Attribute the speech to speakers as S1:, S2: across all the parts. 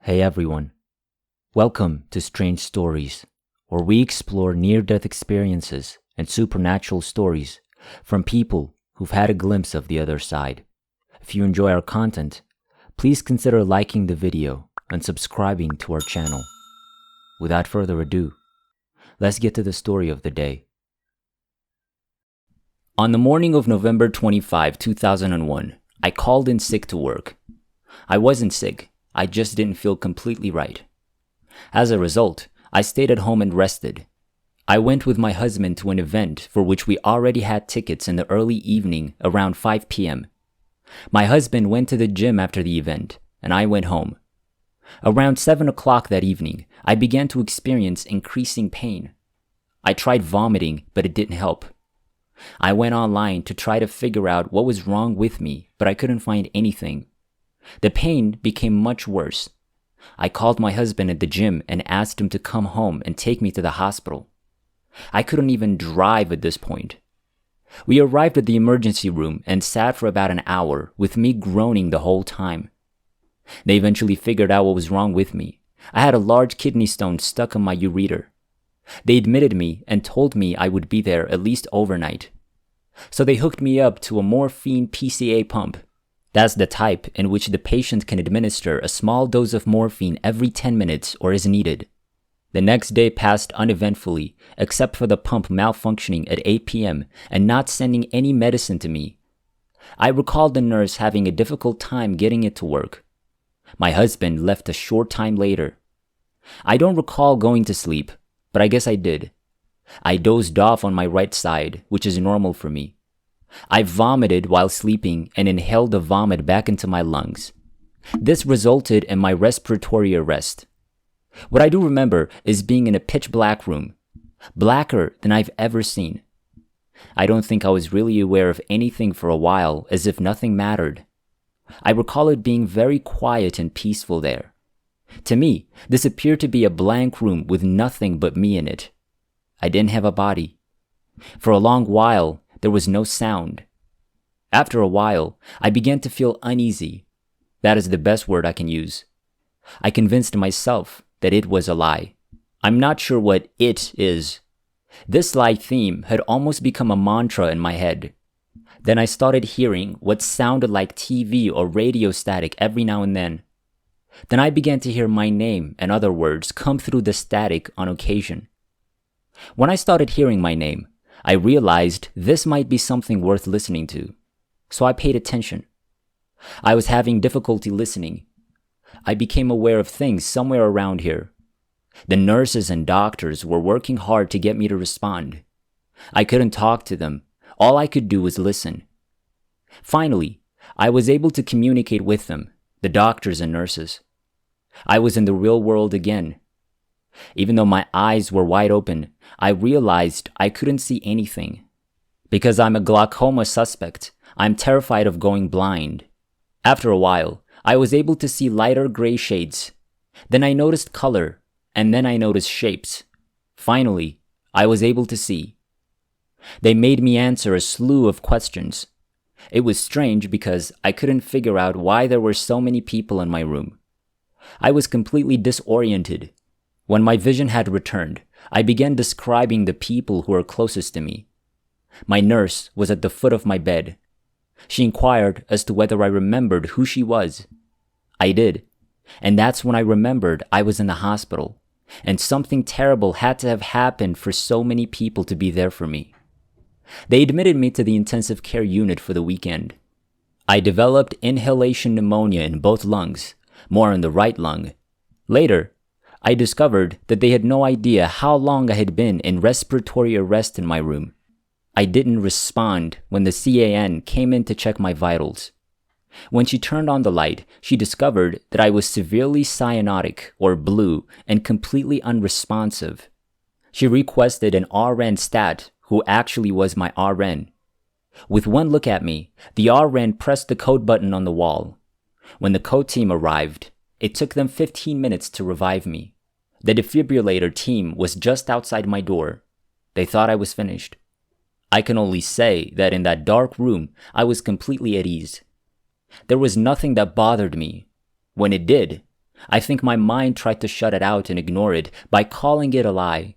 S1: Hey everyone, welcome to Strange Stories, where we explore near-death experiences and supernatural stories from people who've had a glimpse of the other side. If you enjoy our content, please consider liking the video and subscribing to our channel. Without further ado, let's get to the story of the day. On the morning of November 25, 2001, I called in sick to work. I wasn't sick. I just didn't feel completely right. As a result, I stayed at home and rested. I went with my husband to an event for which we already had tickets in the early evening around 5 p.m. My husband went to the gym after the event, and I went home. Around 7 o'clock that evening, I began to experience increasing pain. I tried vomiting, but it didn't help. I went online to try to figure out what was wrong with me, but I couldn't find anything. The pain became much worse. I called my husband at the gym and asked him to come home and take me to the hospital. I couldn't even drive at this point. We arrived at the emergency room and sat for about an hour with me groaning the whole time. They eventually figured out what was wrong with me. I had a large kidney stone stuck in my ureter. They admitted me and told me I would be there at least overnight. So they hooked me up to a morphine PCA pump. That's the type in which the patient can administer a small dose of morphine every 10 minutes or as needed. The next day passed uneventfully, except for the pump malfunctioning at 8 p.m. and not sending any medicine to me. I recalled the nurse having a difficult time getting it to work. My husband left a short time later. I don't recall going to sleep, but I guess I did. I dozed off on my right side, which is normal for me. I vomited while sleeping and inhaled the vomit back into my lungs. This resulted in my respiratory arrest. What I do remember is being in a pitch black room, blacker than I've ever seen. I don't think I was really aware of anything for a while, as if nothing mattered. I recall it being very quiet and peaceful there. To me, this appeared to be a blank room with nothing but me in it. I didn't have a body. For a long while, there was no sound. After a while, I began to feel uneasy. That is the best word I can use. I convinced myself that it was a lie. I'm not sure what it is. This lie theme had almost become a mantra in my head. Then I started hearing what sounded like TV or radio static every now and then. Then I began to hear my name and other words come through the static on occasion. When I started hearing my name, I realized this might be something worth listening to, so I paid attention. I was having difficulty listening. I became aware of things somewhere around here. The nurses and doctors were working hard to get me to respond. I couldn't talk to them. All I could do was listen. Finally, I was able to communicate with them, the doctors and nurses. I was in the real world again. Even though my eyes were wide open, I realized I couldn't see anything. Because I'm a glaucoma suspect, I'm terrified of going blind. After a while, I was able to see lighter gray shades. Then I noticed color, and then I noticed shapes. Finally, I was able to see. They made me answer a slew of questions. It was strange because I couldn't figure out why there were so many people in my room. I was completely disoriented. When my vision had returned, I began describing the people who were closest to me. My nurse was at the foot of my bed. She inquired as to whether I remembered who she was. I did, and that's when I remembered I was in the hospital, and something terrible had to have happened for so many people to be there for me. They admitted me to the intensive care unit for the weekend. I developed inhalation pneumonia in both lungs, more in the right lung. Later, I discovered that they had no idea how long I had been in respiratory arrest in my room. I didn't respond when the CAN came in to check my vitals. When she turned on the light, she discovered that I was severely cyanotic or blue and completely unresponsive. She requested an RN stat who actually was my RN. With one look at me, the RN pressed the code button on the wall. When the code team arrived, it took them 15 minutes to revive me. The defibrillator team was just outside my door. They thought I was finished. I can only say that in that dark room, I was completely at ease. There was nothing that bothered me. When it did, I think my mind tried to shut it out and ignore it by calling it a lie.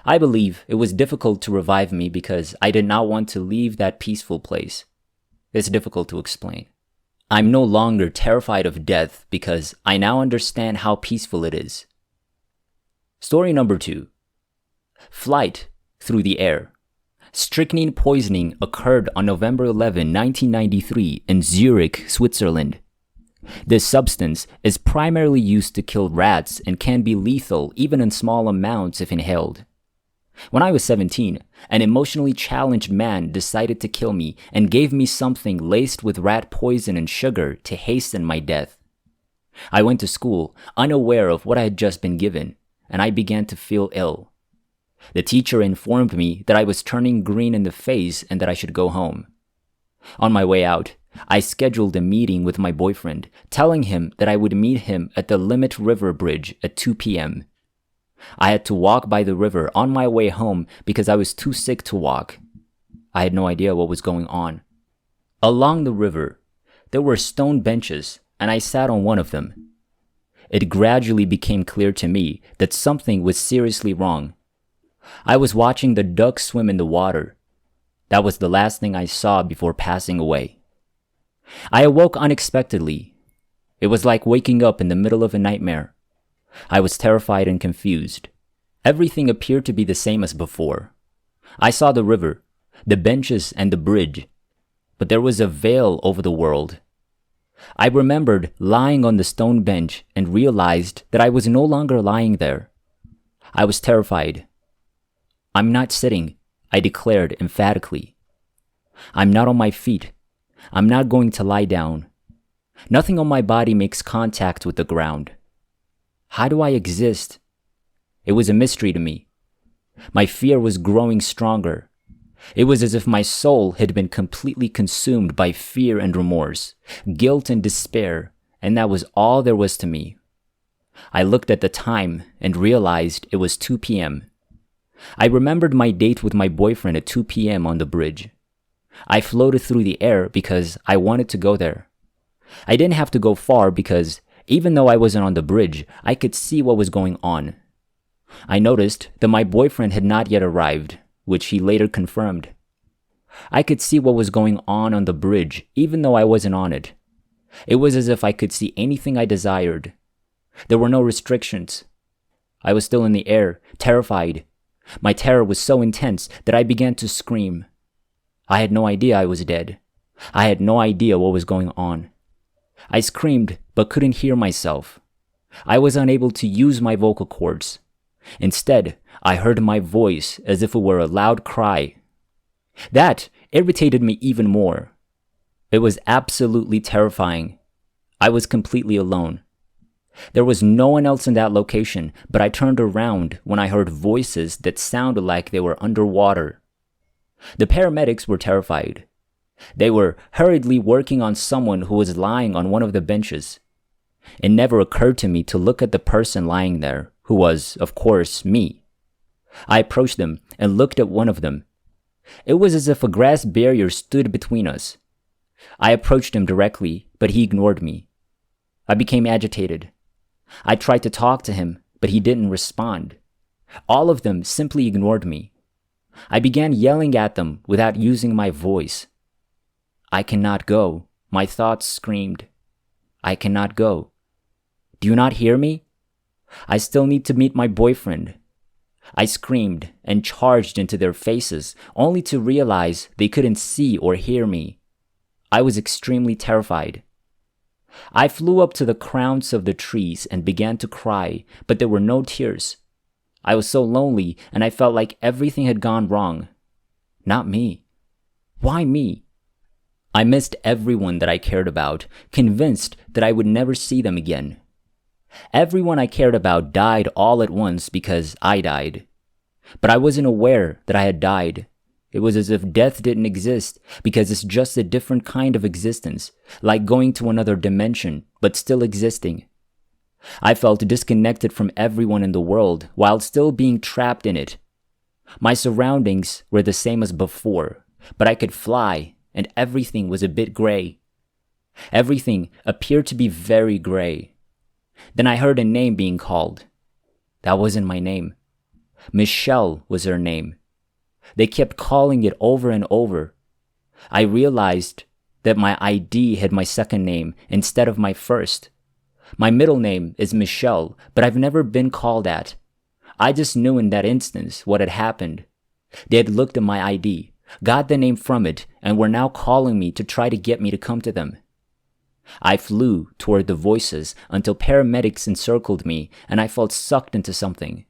S1: I believe it was difficult to revive me because I did not want to leave that peaceful place. It's difficult to explain. I'm no longer terrified of death because I now understand how peaceful it is. Story number 2. Flight through the air. Strychnine poisoning occurred on November 11, 1993 in Zurich, Switzerland. This substance is primarily used to kill rats and can be lethal even in small amounts if inhaled. When I was 17, an emotionally challenged man decided to kill me and gave me something laced with rat poison and sugar to hasten my death. I went to school unaware of what I had just been given, and I began to feel ill. The teacher informed me that I was turning green in the face and that I should go home. On my way out, I scheduled a meeting with my boyfriend, telling him that I would meet him at the Limit River Bridge at 2 p.m. I had to walk by the river on my way home because I was too sick to walk. I had no idea what was going on. Along the river, there were stone benches, and I sat on one of them. It gradually became clear to me that something was seriously wrong. I was watching the ducks swim in the water. That was the last thing I saw before passing away. I awoke unexpectedly. It was like waking up in the middle of a nightmare. I was terrified and confused. Everything appeared to be the same as before. I saw the river, the benches, and the bridge, but there was a veil over the world. I remembered lying on the stone bench and realized that I was no longer lying there. I was terrified. "I'm not sitting," I declared emphatically. "I'm not on my feet. I'm not going to lie down. Nothing on my body makes contact with the ground. How do I exist?" It was a mystery to me. My fear was growing stronger. It was as if my soul had been completely consumed by fear and remorse, guilt and despair, and that was all there was to me. I looked at the time and realized it was 2 p.m. I remembered my date with my boyfriend at 2 p.m. on the bridge. I floated through the air because I wanted to go there. I didn't have to go far because even though I wasn't on the bridge, I could see what was going on. I noticed that my boyfriend had not yet arrived, which he later confirmed. I could see what was going on the bridge, even though I wasn't on it. It was as if I could see anything I desired. There were no restrictions. I was still in the air, terrified. My terror was so intense that I began to scream. I had no idea I was dead. I had no idea what was going on. I screamed, but couldn't hear myself. I was unable to use my vocal cords. Instead, I heard my voice as if it were a loud cry. That irritated me even more. It was absolutely terrifying. I was completely alone. There was no one else in that location, but I turned around when I heard voices that sounded like they were underwater. The paramedics were terrified. They were hurriedly working on someone who was lying on one of the benches. It never occurred to me to look at the person lying there, who was, of course, me. I approached them and looked at one of them. It was as if a glass barrier stood between us. I approached him directly, but he ignored me. I became agitated. I tried to talk to him, but he didn't respond. All of them simply ignored me. I began yelling at them without using my voice. "I cannot go," my thoughts screamed. "I cannot go. Do you not hear me? I still need to meet my boyfriend." I screamed and charged into their faces, only to realize they couldn't see or hear me. I was extremely terrified. I flew up to the crowns of the trees and began to cry, but there were no tears. I was so lonely, and I felt like everything had gone wrong. Not me. Why me? I missed everyone that I cared about, convinced that I would never see them again. Everyone I cared about died all at once because I died. But I wasn't aware that I had died. It was as if death didn't exist because it's just a different kind of existence, like going to another dimension, but still existing. I felt disconnected from everyone in the world while still being trapped in it. My surroundings were the same as before, but I could fly, and everything was a bit gray. Everything appeared to be very gray. Then I heard a name being called. That wasn't my name. Michelle was her name. They kept calling it over and over. I realized that my ID had my second name instead of my first. My middle name is Michelle, but I've never been called that. I just knew in that instance what had happened. They had looked at my ID, got the name from it, and were now calling me to try to get me to come to them. I flew toward the voices until paramedics encircled me and I felt sucked into something.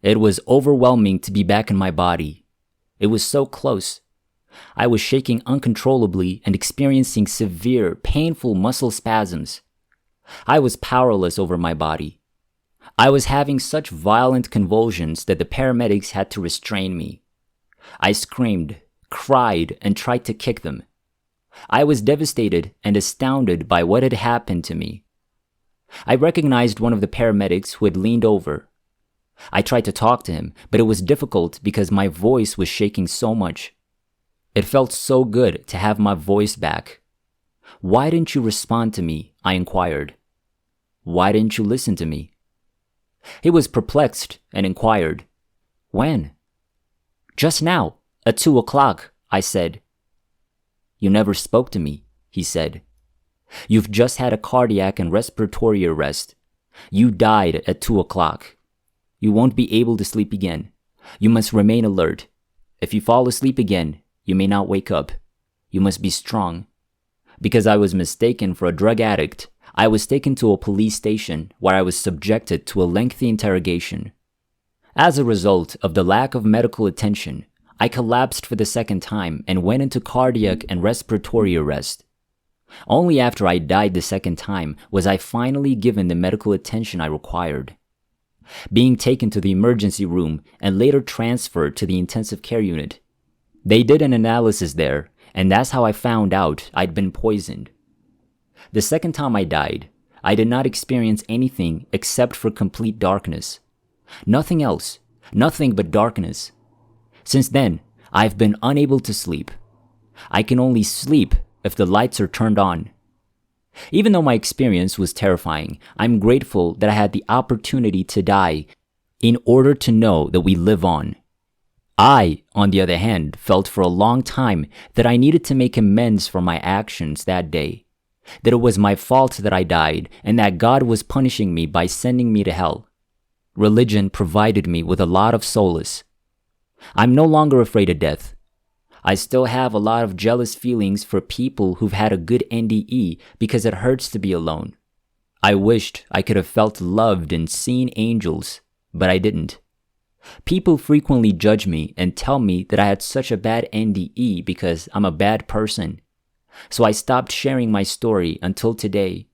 S1: It was overwhelming to be back in my body. It was so close. I was shaking uncontrollably and experiencing severe, painful muscle spasms. I was powerless over my body. I was having such violent convulsions that the paramedics had to restrain me. I screamed, cried, and tried to kick them. I was devastated and astounded by what had happened to me. I recognized one of the paramedics who had leaned over. I tried to talk to him, but it was difficult because my voice was shaking so much. It felt so good to have my voice back. "Why didn't you respond to me?" I inquired. "Why didn't you listen to me?" He was perplexed and inquired, "When?" "Just now, at 2:00, I said. "You never spoke to me," he said. "You've just had a cardiac and respiratory arrest. You died at 2:00. You won't be able to sleep again. You must remain alert. If you fall asleep again, you may not wake up. You must be strong." Because I was mistaken for a drug addict, I was taken to a police station where I was subjected to a lengthy interrogation. As a result of the lack of medical attention, I collapsed for the second time and went into cardiac and respiratory arrest. Only after I died the second time was I finally given the medical attention I required. Being taken to the emergency room and later transferred to the intensive care unit. They did an analysis there, and that's how I found out I'd been poisoned. The second time I died, I did not experience anything except for complete darkness. Nothing else, nothing but darkness. Since then, I've been unable to sleep. I can only sleep if the lights are turned on. Even though my experience was terrifying, I'm grateful that I had the opportunity to die in order to know that we live on. I, on the other hand, felt for a long time that I needed to make amends for my actions that day, that it was my fault that I died, and that God was punishing me by sending me to hell. Religion provided me with a lot of solace. I'm no longer afraid of death. I still have a lot of jealous feelings for people who've had a good NDE because it hurts to be alone. I wished I could have felt loved and seen angels, but I didn't. People frequently judge me and tell me that I had such a bad NDE because I'm a bad person. So I stopped sharing my story until today.